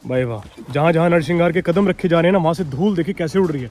भाई वाह, जहाँ जहाँ नरसिंगार के कदम रखे जा रहे हैं ना, वहाँ से धूल देखिए कैसे उड़ रही है।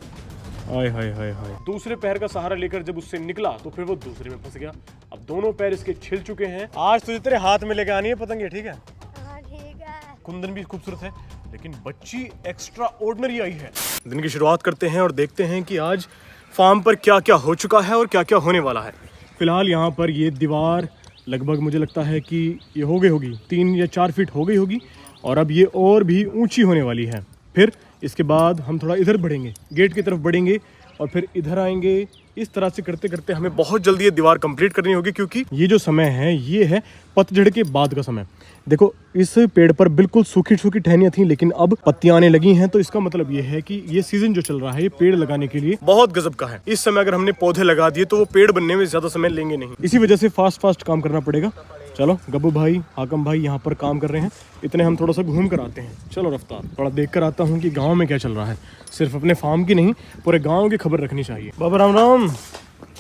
हाय हाय हाय हाय। दूसरे पैर का सहारा लेकर जब उससे निकला तो फिर वो दूसरे में फंस गया। अब दोनों पैर इसके छिल चुके हैं। आज तुझे तेरे हाथ में लेके आनी है पतंगे, ठीक है? हाँ ठीक है। कुंदन भी खूबसूरत है, लेकिन बच्ची एक्स्ट्रा ऑर्डिनरी आई है। दिन की शुरुआत करते हैं और देखते हैं कि आज फार्म पर क्या क्या हो चुका है और क्या क्या होने वाला है। फिलहाल यहाँ पर ये दीवार लगभग मुझे लगता है कि ये हो गई होगी 3 या 4 फीट हो गई होगी, और अब ये और भी ऊंची होने वाली है। फिर इसके बाद हम थोड़ा इधर बढ़ेंगे, गेट की तरफ बढ़ेंगे और फिर इधर आएंगे। इस तरह से करते करते हमें बहुत जल्दी ये दीवार कंप्लीट करनी होगी, क्योंकि ये जो समय है ये है पतझड़ के बाद का समय। देखो इस पेड़ पर बिल्कुल सूखी सूखी टहनियाँ थी, लेकिन अब पत्तियां आने लगी हैं। तो इसका मतलब ये है कि ये सीजन जो चल रहा है ये पेड़ लगाने के लिए बहुत गजब का है। इस समय अगर हमने पौधे लगा दिए तो वो पेड़ बनने में ज्यादा समय लेंगे नहीं। इसी वजह से फास्ट काम करना पड़ेगा। चलो गब्बू भाई, हाकम भाई यहाँ पर काम कर रहे हैं, इतने हम थोड़ा सा घूम कर आते हैं। चलो रफ्तार, थोड़ा देख कर आता हूँ कि गाँव में क्या चल रहा है। सिर्फ अपने फार्म की नहीं, पूरे गाँव की खबर रखनी चाहिए। बाबा राम राम,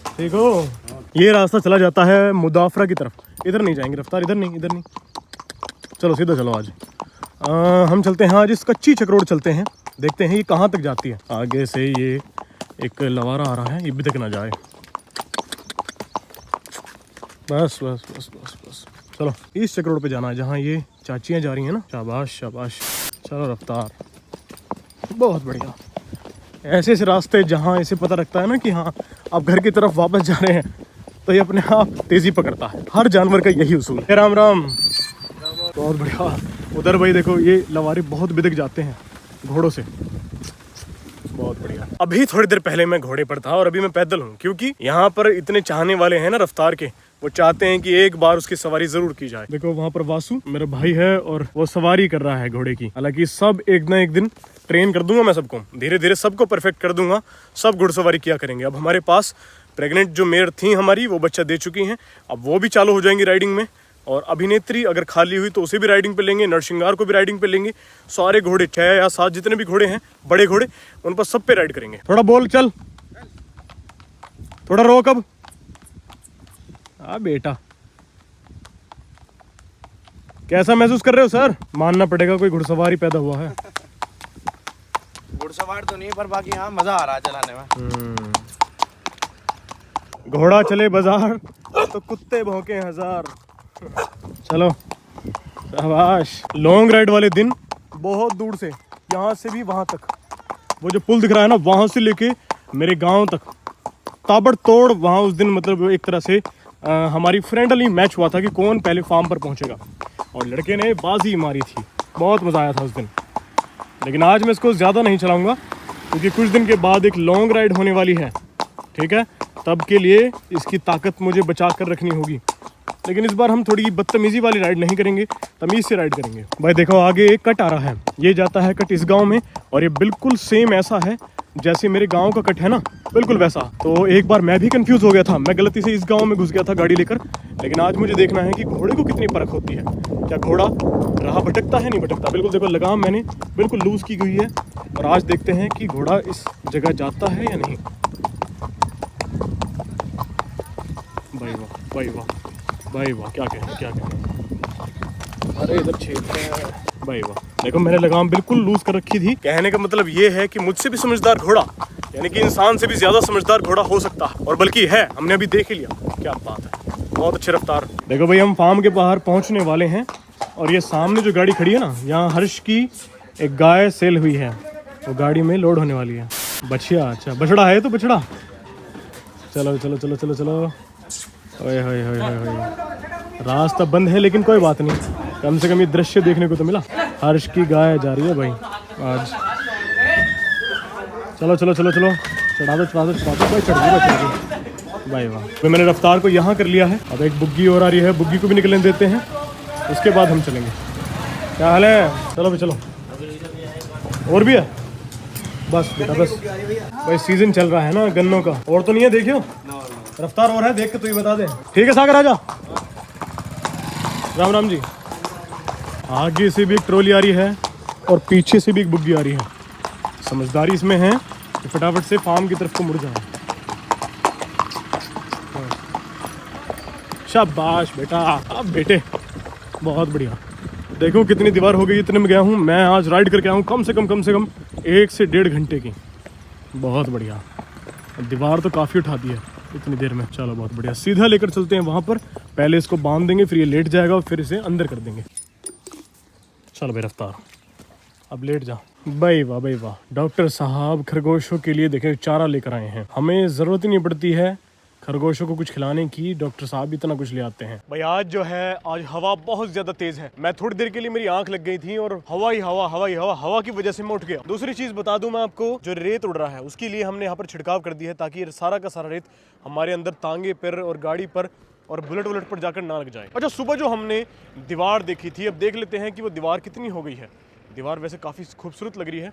ठीक हो? ये रास्ता चला जाता है मुदाफरा की तरफ। इधर नहीं जाएंगे रफ्तार, इधर नहीं, इधर नहीं। चलो सीधा चलो। आज हम चलते हैं, आज इस कच्ची चक्रोड़ चलते हैं, देखते हैं ये कहाँ तक जाती है। आगे से ये एक लवारा आ रहा है, ये भी तक ना जाए। बस बस बस बस बस, चलो इस चक्रोड़ पे जाना है जहाँ ये चाचियाँ जा रही हैं ना। शाबाश शाबाश, चलो रफ्तार, बहुत बढ़िया। ऐसे ऐसे रास्ते जहाँ इसे पता लगता है ना कि हाँ आप घर की तरफ वापस जा रहे हैं, तो ये अपने आप तेजी पकड़ता है। हर जानवर का यही उसूल है। राम राम, बहुत बढ़िया। उधर भाई देखो ये लवारे बहुत बिदक जाते हैं घोड़ों से, बहुत बढ़िया। अभी थोड़ी देर पहले मैं घोड़े पर था और अभी मैं पैदल हूँ, क्योंकि यहाँ पर इतने चाहने वाले हैं ना रफ्तार के, वो चाहते हैं कि एक बार उसकी सवारी जरूर की जाए। देखो वहाँ पर वासु मेरा भाई है और वो सवारी कर रहा है घोड़े की। हालांकि सब एक ना एक दिन ट्रेन कर दूंगा मैं सबको, धीरे धीरे सबको परफेक्ट कर दूंगा, सब घुड़सवारी किया करेंगे। अब हमारे पास प्रेग्नेंट जो मेयर थी हमारी, वो बच्चा दे चुकी हैं, अब वो भी चालू हो जाएंगी राइडिंग में। और अभिनेत्री अगर खाली हुई तो उसे भी राइडिंग पे लेंगे, नरसिंगार को भी राइडिंग पे लेंगे। सारे घोड़े 6 या 7 जितने भी घोड़े हैं बड़े घोड़े, उन पर सब पे राइड करेंगे। थोड़ा बोल, चल थोड़ा रोक। अब बेटा कैसा महसूस कर रहे हो सर? मानना पड़ेगा कोई घुड़सवारी पैदा हुआ है। घुड़सवार तो नहीं, पर बाकी यहाँ मजा आ रहा है चलाने में। घोड़ा चले बाजार तो कुत्ते भौंके 1000। चलो शाबाश। लॉन्ग राइड वाले दिन बहुत दूर से, यहाँ से भी वहाँ तक, वो जो पुल दिख रहा है ना, वहाँ से लेके मेरे गांव तक ताबड़तोड़। वहाँ उस दिन मतलब एक तरह से हमारी फ्रेंडली मैच हुआ था कि कौन पहले फार्म पर पहुँचेगा, और लड़के ने बाजी मारी थी। बहुत मज़ा आया था उस दिन। लेकिन आज मैं इसको ज़्यादा नहीं चलाऊँगा, क्योंकि कुछ दिन के बाद एक लॉन्ग राइड होने वाली है, ठीक है? तब के लिए इसकी ताकत मुझे बचा कर रखनी होगी। लेकिन इस बार हम थोड़ी बदतमीज़ी वाली राइड नहीं करेंगे, तमीज़ से राइड करेंगे। भाई देखो आगे एक कट आ रहा है, ये जाता है कट इस गांव में, और ये बिल्कुल सेम ऐसा है जैसे मेरे गांव का कट है ना, बिल्कुल वैसा। तो एक बार मैं भी कंफ्यूज हो गया था, मैं गलती से इस गांव में घुस गया था गाड़ी लेकर। लेकिन आज मुझे देखना है कि घोड़े को कितनी परख होती है, क्या घोड़ा राह भटकता है नहीं भटकता। बिल्कुल देखो लगाम मैंने बिल्कुल लूज की हुई है, और आज देखते हैं कि घोड़ा इस जगह जाता है या नहीं। भाई वाह भाई वाह भाई वाह, क्या कहें क्या कहें। अरे इधर छेद है भाई वाह। देखो मैंने लगाम बिल्कुल लूज कर रखी थी। कहने का मतलब ये है कि मुझसे भी समझदार घोड़ा, यानी कि इंसान से भी ज्यादा समझदार घोड़ा हो सकता है, और बल्कि है, हमने अभी देख ही लिया। क्या बात है, बहुत अच्छी रफ्तार। देखो भाई हम फार्म के बाहर पहुंचने वाले हैं, और ये सामने जो गाड़ी खड़ी है ना, यहाँ हर्ष की एक गाय सेल हुई है, वो गाड़ी में लोड होने वाली है। बछिया, अच्छा बछड़ा है तो बछड़ा। चलो चलो चलो चलो चलो। ओए होए होए होए, रास्ता बंद है लेकिन कोई बात नहीं, कम से कम ये दृश्य देखने को तो मिला। हर्ष की गाय जा रही है भाई आज। चलो चलो चलो चलो, चढ़ा दो चढ़ा दो चढ़ा दो भाई, चढ़ गई भाई वाह। तो मैंने रफ्तार को यहाँ कर लिया है। अब एक बुग्गी और आ रही है, बुग्गी को भी निकलने देते हैं, उसके बाद हम चलेंगे। क्या हाल है? चलो भाई चलो। और भी है? बस बेटा बस भाई, सीजन चल रहा है ना गन्नों का, और तो नहीं है देखियो। रफ्तार और है, देख के तू ही बता दे। ठीक है सागर आजा। राम राम जी। आगे से भी एक ट्रॉली आ रही है और पीछे से भी एक बुग्गी आ रही है। समझदारी इसमें है कि फटाफट से फार्म की तरफ को मुड़ जाए। शाबाश बेटा, अब बेटे बहुत बढ़िया। देखो कितनी दीवार हो गई, इतने में गया हूँ मैं। आज राइड करके आया हूँ कम से कम 1 से 1.5 घंटे की। बहुत बढ़िया, दीवार तो काफ़ी उठा दी है इतनी देर में। चलो बहुत बढ़िया, सीधा लेकर चलते हैं वहाँ पर। पहले इसको बांध देंगे, फिर ये लेट जाएगा और फिर इसे अंदर कर देंगे। चलो भाई रफ्तार, अब लेट जा। भाई वाह, डॉक्टर साहब खरगोशों के लिए देखें चारा लेकर आए हैं। हमें ज़रूरत ही नहीं पड़ती है खरगोशों को कुछ खिलाने की, डॉक्टर साहब इतना कुछ ले आते हैं। भाई आज जो है, आज हवा बहुत ज़्यादा तेज़ है। मैं थोड़ी देर के लिए मेरी आंख लग गई थी और हवा की वजह से मैं उठ गया। दूसरी चीज़ बता दूं मैं आपको, जो रेत उड़ रहा है उसके लिए हमने यहाँ पर छिड़काव कर दिया है ताकि ये सारा का सारा रेत हमारे अंदर तांगे पर और गाड़ी पर और बुलेट पर जाकर ना लग जाए। अच्छा, सुबह जो हमने दीवार देखी थी, अब देख लेते हैं कि वो दीवार कितनी हो गई है। दीवार वैसे काफ़ी खूबसूरत लग रही है,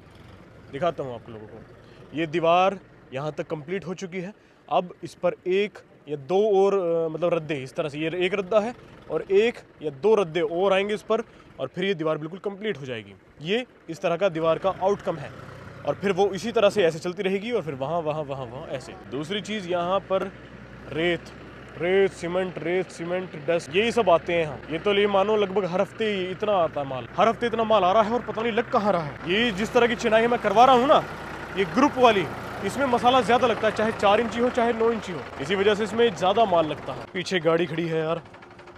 दिखाता हूँ आप लोगों को। ये दीवार यहाँ तक कंप्लीट हो चुकी है। अब इस पर 1 या 2 और मतलब रद्दे, इस तरह से ये 1 रद्दा है और 1 या 2 रद्दे और आएंगे इस पर, और फिर ये दीवार बिल्कुल कंप्लीट हो जाएगी। ये इस तरह का दीवार का आउटकम है, और फिर वो इसी तरह से ऐसे चलती रहेगी और फिर वहाँ ऐसे। दूसरी चीज़, यहाँ पर रेत सीमेंट डस्ट यही सब आते हैं यहाँ। ये तो ये मानो लगभग हर हफ्ते इतना आता है माल, हर हफ्ते इतना माल आ रहा है और पता नहीं लग कहाँ रहा है। ये जिस तरह की चिनाई मैं करवा रहा हूँ ना, ये ग्रुप वाली, इसमें मसाला ज़्यादा लगता है, चाहे 4 इंची हो चाहे 9 इंची हो, इसी वजह से इसमें ज़्यादा माल लगता है। पीछे गाड़ी खड़ी है यार,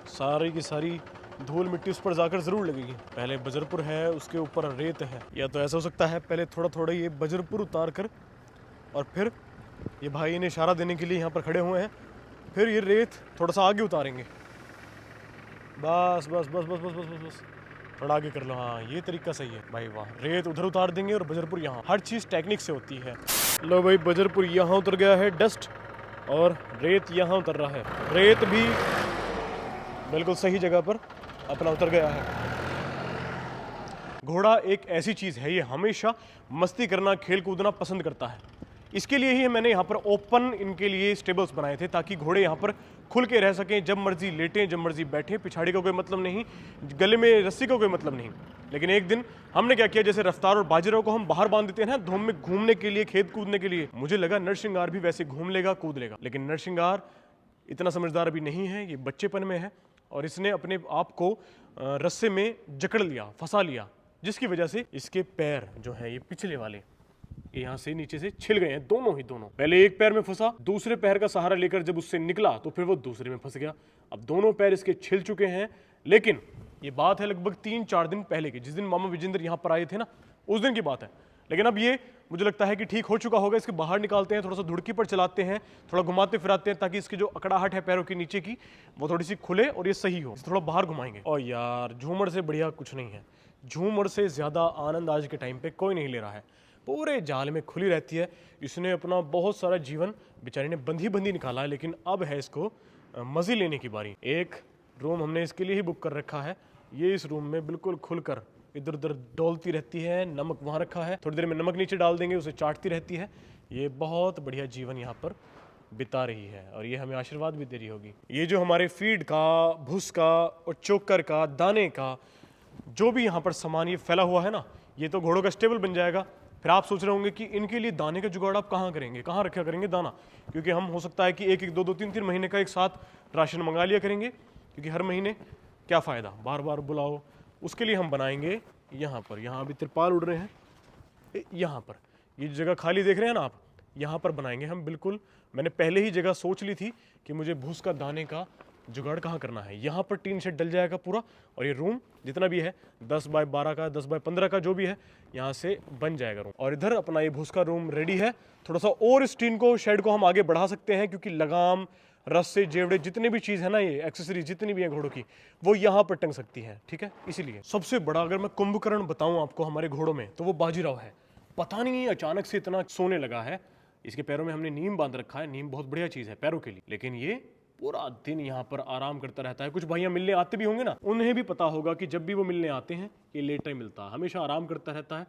सारी की सारी धूल मिट्टी उस पर जाकर ज़रूर लगेगी। पहले बजरपुर है, उसके ऊपर रेत है। या तो ऐसा हो सकता है पहले थोड़ा ये बजरपुर उतार कर, और फिर ये भाई ने इशारा देने के लिए यहाँ पर खड़े हुए हैं, फिर ये रेत थोड़ा सा आगे उतारेंगे। बस थोड़ा आगे कर लो। हाँ, ये तरीका सही है भाई। वाह, रेत उधर उतार देंगे और बजरपुर यहाँ। हर चीज़ टेक्निक से होती है। लो भाई, बजरपुर यहाँ उतर गया है डस्ट, और रेत यहाँ उतर रहा है। रेत भी बिल्कुल सही जगह पर अपना उतर गया है। घोड़ा एक ऐसी चीज़ है, ये हमेशा मस्ती करना, खेल कूदना पसंद करता है। इसके लिए ही मैंने यहाँ पर ओपन इनके लिए स्टेबल्स बनाए थे, ताकि घोड़े यहाँ पर खुल के रह सकें, जब मर्जी लेटें, जब मर्जी बैठें। पिछाड़ी का कोई मतलब नहीं, गले में रस्सी का कोई मतलब नहीं। लेकिन एक दिन हमने क्या किया, जैसे रफ्तार और बाजीराव को हम बाहर बांध देते हैं ना धूम में घूमने के लिए, खेत कूदने के लिए, मुझे लगा नरसिंगार भी वैसे घूम लेगा, कूद लेगा। लेकिन नरसिंगार इतना समझदार अभी नहीं है, ये बच्चेपन में है, और इसने अपने आप को रस्से में जकड़ लिया, फंसा लिया, जिसकी वजह से इसके पैर जो हैं ये पिछले वाले यहाँ से नीचे से छिल गए हैं, दोनों। पहले एक पैर में फंसा, दूसरे पैर का सहारा लेकर जब उससे निकला तो फिर वो दूसरे में फंस गया। अब दोनों पैर इसके छिल चुके हैं। लेकिन ये बात है लगभग 3-4 दिन पहले की, जिस दिन मामा विजेंद्र यहाँ पर आए थे ना, उस दिन की बात है। लेकिन अब ये मुझे लगता है कि ठीक हो चुका होगा। इसके बाहर निकालते हैं, थोड़ा सा धुड़की पर चलाते हैं, थोड़ा घुमाते फिराते हैं, ताकि इसकी जो अकड़ाहट है पैरों के नीचे की वो थोड़ी सी खुले और ये सही हो। थोड़ा बाहर घुमाएंगे। और यार, झूमर से बढ़िया कुछ नहीं है। झूमर से ज़्यादा आनंद आज के टाइम पे कोई नहीं ले रहा है। पूरे जाल में खुली रहती है। इसने अपना बहुत सारा जीवन बेचारी ने बंधी निकाला है, लेकिन अब है इसको मज़े लेने की बारी। एक रूम हमने इसके लिए ही बुक कर रखा है। ये इस रूम में बिल्कुल खुलकर इधर उधर डोलती रहती है। नमक वहाँ रखा है, थोड़ी देर में नमक नीचे डाल देंगे, उसे चाटती रहती है। ये बहुत बढ़िया जीवन यहाँ पर बिता रही है, और ये हमें आशीर्वाद भी दे रही होगी। ये जो हमारे फीड का, भूस का और चोकर का, दाने का जो भी यहाँ पर सामान ये फैला हुआ है ना, ये तो घोड़ों का स्टेबल बन जाएगा। फिर आप सोच रहे होंगे कि इनके लिए दाने का जुगाड़ आप कहाँ करेंगे, कहाँ रखा करेंगे दाना, क्योंकि हम हो सकता है कि 1-1, 2-2, 3-3 महीने का एक साथ राशन मंगा लिया करेंगे, क्योंकि हर महीने क्या फ़ायदा बार बार बुलाओ। उसके लिए हम बनाएंगे यहाँ पर, यहाँ अभी तिरपाल उड़ रहे हैं, यहाँ पर ये जगह खाली देख रहे हैं ना आप, यहाँ पर बनाएंगे हम। बिल्कुल मैंने पहले ही जगह सोच ली थी कि मुझे भूस का दाने का जुगाड़ कहाँ करना है। यहाँ पर टीन शेड डल जाएगा पूरा, और ये रूम जितना भी है 10 बाय 12 का, 10 बाय 15 का जो भी है, यहाँ से बन जाएगा रूम। और इधर अपना ये भूस का रूम रेडी है। थोड़ा सा और इस टीन को, शेड को हम आगे बढ़ा सकते हैं, क्योंकि लगाम, रस्से, जेवड़े, जितने भी चीज़ है ना, ये एक्सेसरीज जितनी भी है घोड़ों की, वो यहाँ पर टंग सकती है। ठीक है, इसीलिए सबसे बड़ा अगर मैं कुंभकर्ण बताऊँ आपको हमारे घोड़ों में, तो वो बाजीराव है। पता नहीं अचानक से इतना सोने लगा है। इसके पैरों में हमने नीम बांध रखा है। नीम बहुत बढ़िया चीज़ है पैरों के लिए, लेकिन ये पूरा दिन यहाँ पर आराम करता रहता है। कुछ भाइयाँ मिलने आते भी होंगे ना, उन्हें भी पता होगा कि जब भी वो मिलने आते हैं ये लेटा ही मिलता है, हमेशा आराम करता रहता है।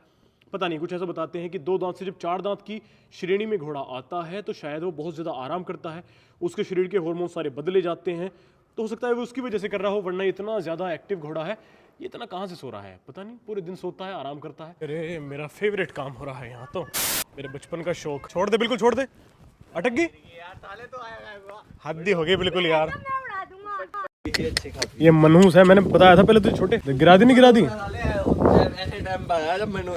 पता नहीं, कुछ ऐसा बताते हैं कि 2 दांत से जब 4 दांत की श्रेणी में घोड़ा आता है तो शायद वो बहुत ज़्यादा आराम करता है, उसके शरीर के हार्मोन सारे बदले जाते हैं, तो हो सकता है वो उसकी वजह से कर रहा हो, वरना इतना ज़्यादा एक्टिव घोड़ा है। ये इतना कहाँ से सो रहा है पता नहीं, पूरे दिन सोता है, आराम करता है। अरे मेरा फेवरेट काम हो रहा है यहाँ तो, मेरे बचपन का शौक। छोड़ दे, बिल्कुल छोड़ दे। अटक गई यार, ताले तो आया, हद ही हो गई बिल्कुल यार। ये मनहूस है, मैंने बताया था पहले तो छोटे। गिरा दी नहीं गिरा दी? ऐसे टाइम पे आया जब मैंने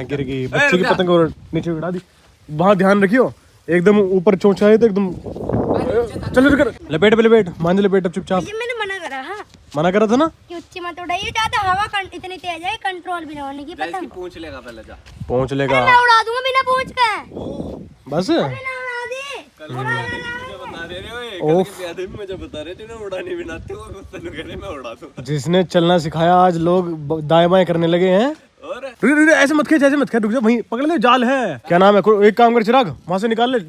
गिर गई। बच्चे की पतंग और नीचे गिरा दी। वहाँ ध्यान रखियो, एकदम ऊपर चोंच आए तो एकदम चल कर लपेट पे लपेट, मान लपेट अब चुपचाप। ये मैंने मना करा। हाँ मना करा था ना कि ऊंची मत उड़ाइए, ज्यादा हवा इतनी तेज है, कंट्रोल भी ना होने की पतंग। पूछ लेगा पहले जा। पहुँच लेगा। मैं उड़ा दूंगा बिना पूछ के। बस बिना उड़ा दी। मुझे बता रहे थे उड़ाने भी ना आते वो मैं उड़ा दूं। जिसने चलना सिखाया आज लोग दाएं बाएं करने लगे हैं। और ऐसे मत खेच, ऐसे मत खेच, रुक जा, वहीं पकड़ ले, जाल है। क्या नाम है, एक काम कर चिराग, वहां से निकाल ले,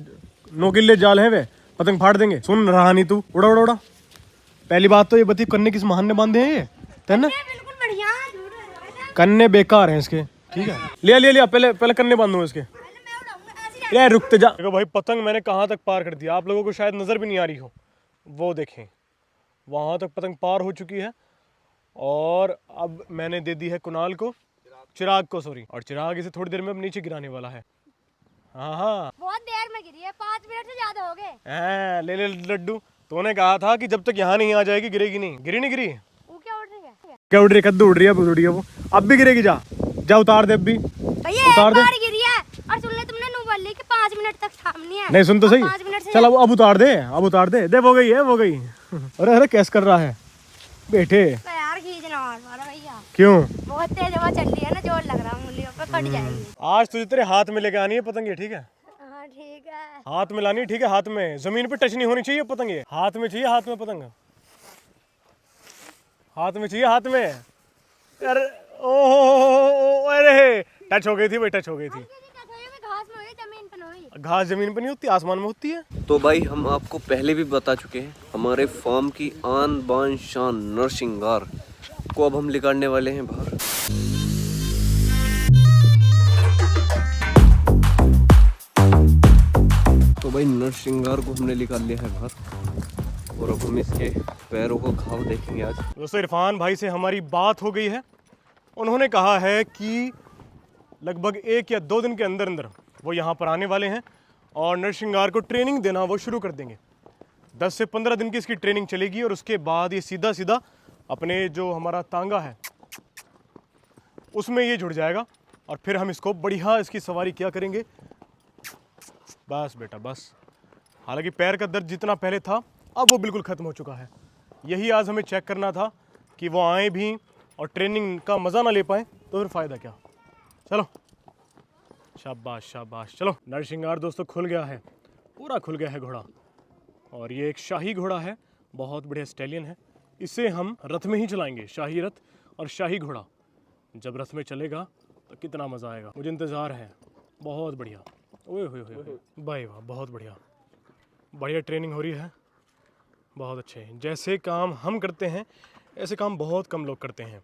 नोकीले जाल है वे, पतंग फाड़ देंगे। सुन रहा नहीं तू, उड़ा उड़ा उड़ा। पहली बात तो ये बती, कन्ने किस महान ने बांधे हैं ये, तेन बिल्कुल बढ़िया। कन्ने बेकार हैं इसके, ठीक है। लिया लिया लिया, पहले पहले कन्ने बांधूंगा इसके। यार रुकते जा। देखो भाई, पतंग मैंने कहाँ तक पार कर दिया, आप लोगों को शायद नजर भी नहीं आ रही हो, वो देखें वहां तक पतंग पार हो चुकी है। और अब मैंने दे दी है कुणाल को, चिराग को सॉरी, और चिराग इसे थोड़ी देर में अब नीचे गिराने वाला है। हाँ हाँ बहुत देर में गिरी है, 5 मिनट से ज्यादा हो गए। ले ले लड्डू, तूने कहा था कि जब तक यहाँ नहीं आ जाएगी गिरेगी नहीं। गिरी नहीं गिरी? वो क्या उड़ रही है? क्या उड़ रही है? कद्दू उड़ रही है, उड़ रही है वो, अब भी गिरेगी। जा जा उतार दे अब भी, भैया उतार दे। एक बार गिरी है और सुन ले, तुमने नु बोली कि 5 मिनट तक थामनी है। नहीं सुन तो सही, 5 मिनट से चल अब उतार दे, अब उतार दे, दे वो गई है, वो गई। अरे अरे कैस कर रहा है बेटे, यार खींचना और मारा भैया। क्यों? बहुत तेज हवा चल रही है ना, जोर लग रहा है, उंगलियों पे फट जाएगी। आज तुझे तेरे हाथ में लेके आनी है पतंग ये, ठीक है? हाँ ठीक है। हाथ में लानी, ठीक है? हाथ में, जमीन पे टच नहीं होनी चाहिए पतंग, ये हाथ में चाहिए, हाथ में पतंग, हाथ में चाहिए, हाथ में। अरे ओह, अरे टच हो गई थी भाई, टच हो गई थी। घास में हुई, जमीन पे नहीं हुई। घास जमीन पे नहीं होती, आसमान में होती है। तो भाई हम आपको पहले भी बता चुके हैं, हमारे फार्म की आन बान शान नरसिंगार को अब हम निकालने वाले हैं बाहर। तो भाई नरसिंगार को हमने निकाल लिया है बाहर और अब हम इसके पैरों को घाव देखेंगे आज। दोस्तों इरफान भाई से हमारी बात हो गई है, उन्होंने कहा है कि लगभग 1 या 2 दिन के अंदर अंदर वो यहाँ पर आने वाले हैं और नरसिंगार को ट्रेनिंग देना वो शुरू कर देंगे। 10 से 15 दिन की इसकी ट्रेनिंग चलेगी और उसके बाद ये सीधा सीधा अपने जो हमारा तांगा है उसमें ये जुड़ जाएगा और फिर हम इसको बढ़िया इसकी सवारी क्या करेंगे। बस बेटा बस। हालांकि पैर का दर्द जितना पहले था अब वो बिल्कुल ख़त्म हो चुका है। यही आज हमें चेक करना था कि वो आए भी और ट्रेनिंग का मज़ा ना ले पाए तो फिर फ़ायदा क्या। चलो शाबाश शाबाश। चलो नरसिंगार दोस्तों खुल गया है, पूरा खुल गया है घोड़ा। और ये एक शाही घोड़ा है, बहुत बढ़िया स्टैलियन है। इसे हम रथ में ही चलाएंगे, शाही रथ और शाही घोड़ा। जब रथ में चलेगा तो कितना मज़ा आएगा, मुझे इंतज़ार है। बहुत बढ़िया, ओए होए होए भाई वाह, बहुत बढ़िया बढ़िया ट्रेनिंग हो रही है, बहुत अच्छे। जैसे काम हम करते हैं ऐसे काम बहुत कम लोग करते हैं।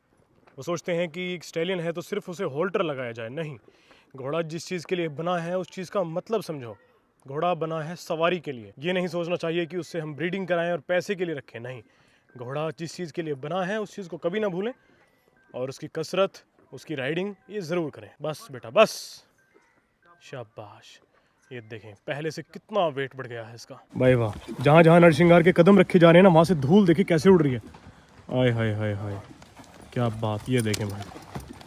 वो सोचते हैं कि एक स्टैलियन है तो सिर्फ उसे होल्टर लगाया जाए, नहीं। घोड़ा जिस चीज़ के लिए बना है उस चीज़ का मतलब समझो। घोड़ा बना है सवारी के लिए। ये नहीं सोचना चाहिए कि उससे हम ब्रीडिंग कराएं और पैसे के लिए रखें, नहीं। घोड़ा जिस चीज़ के लिए बना है उस चीज़ को कभी ना भूलें और उसकी कसरत, उसकी राइडिंग ये ज़रूर करें। बस बेटा बस, शाबाश। ये देखें पहले से कितना वेट बढ़ गया है इसका। भाई वाह, जहाँ जहाँ नरसिंगार के कदम रखे जा रहे हैं ना वहाँ से धूल देखिए कैसे उड़ रही है। आय हाय हाय हाय, क्या बात। ये देखें भाई,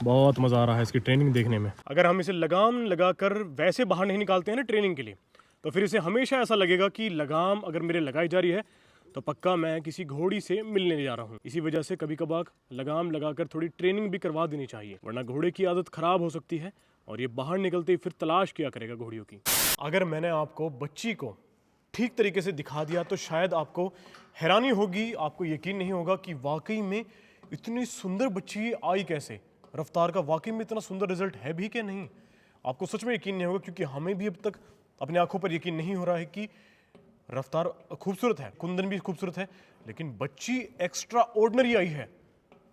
बहुत मज़ा आ रहा है इसकी ट्रेनिंग देखने में। अगर हम इसे लगाम लगाकर वैसे बाहर नहीं निकालते हैं ना ट्रेनिंग के लिए, तो फिर इसे हमेशा ऐसा लगेगा कि लगाम अगर मेरे लगाई जा रही है तो पक्का मैं किसी घोड़ी से मिलने जा रहा हूँ। इसी वजह से कभी कभार लगाम लगाकर थोड़ी ट्रेनिंग भी करवा देनी चाहिए, वरना घोड़े की आदत खराब हो सकती है और ये बाहर निकलते ही फिर तलाश किया करेगा घोड़ियों की। अगर मैंने आपको बच्ची को ठीक तरीके से दिखा दिया तो शायद आपको हैरानी होगी, आपको यकीन नहीं होगा कि वाकई में इतनी सुंदर बच्ची आई कैसे। रफ्तार का वाकई में इतना सुंदर रिजल्ट है भी क्या नहीं, आपको सच में यकीन नहीं होगा, क्योंकि हमें भी अब तक अपनी आंखों पर यकीन नहीं हो रहा है कि रफ्तार खूबसूरत है, कुंदन भी खूबसूरत है, लेकिन बच्ची एक्स्ट्रा ऑर्डिनरी आई है।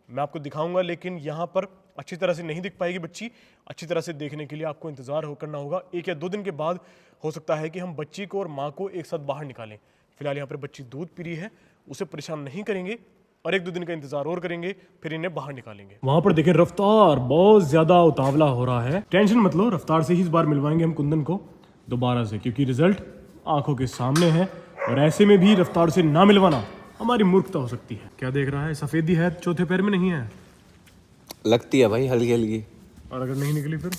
मैं आपको दिखाऊंगा, लेकिन यहाँ पर अच्छी तरह से नहीं दिख पाएगी बच्ची। अच्छी तरह से देखने के लिए आपको इंतज़ार करना होगा। 1 या 2 दिन के बाद हो सकता है कि हम बच्ची को और माँ को एक साथ बाहर निकालें। फिलहाल यहाँ पर बच्ची दूध पी रही है, उसे परेशान नहीं करेंगे और 1-2 दिन का इंतजार और करेंगे, फिर इन्हें बाहर निकालेंगे। वहाँ पर देखें रफ्तार बहुत ज्यादा उतावला हो रहा है। टेंशन मत लो, रफ्तार से ही इस बार मिलवाएंगे हम कुंदन को दोबारा से, क्योंकि रिजल्ट आंखों के सामने है और ऐसे में भी रफ्तार से ना मिलवाना हमारी मूर्खता हो सकती है। क्या देख रहा है, सफेदी है चौथे पैर में नहीं है। लगती है भाई हल्की हल्की। और अगर नहीं निकली फिर?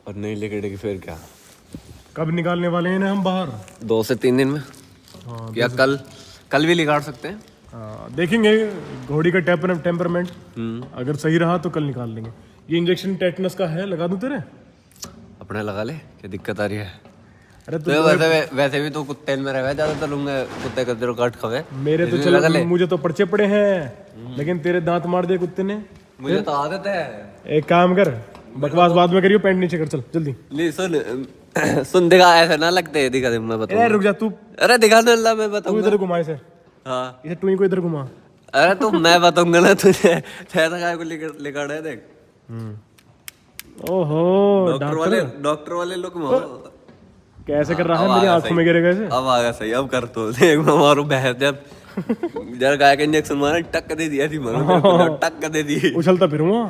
और नहीं लेके फिर क्या? कब निकालने वाले हैं इन्हें हम बाहर? 2 से 3 दिन में। हाँ, या कल भी निकाल सकते हैं। देखेंगे घोड़ी का टेम्परमेंट, अगर सही रहा तो कल निकाल लेंगे। ये इंजेक्शन टेटनस का है, लगा दूं तेरे? अपने लगा ले, क्या दिक्कत आ रही है? अरे तो वैसे भी तो कुत्ते में रहे ज्यादातर लूंगा, कुत्ते का तेरे काट खावे। मेरे तो चलो, मुझे तो पर्चे पड़े हैं, लेकिन तेरे दांत मार दिए कुत्ते ने। मुझे तो आदत है। एक काम कर, बकवास बाद में करियो, पैंट नीचे कर, चल जल्दी। नहीं सुन दिखा, ऐसा ना लगते, दिखा दे, मैं बताऊंगा। रुक जा तू, अरे दिखा दे अल्लाह, मैं तू बताऊंगा। इधर घुमा इसे, हाँ इसे टूई को इधर घुमा। अरे तो मैं बताऊंगा ना तुझे, ठहरा काय को लेकर है देख। ओहो, डॉक्टर वाले लोग कैसे कर रहा है, मेरी आंखों में गिरेगा इसे। अब आ गया सही, अब कर तो देख मारो बहस। जब जरा गाय का इंजेक्शन मारा, टक्क दे दिया थी, मारो टक्क दे दी, उछलता फिरूंगा।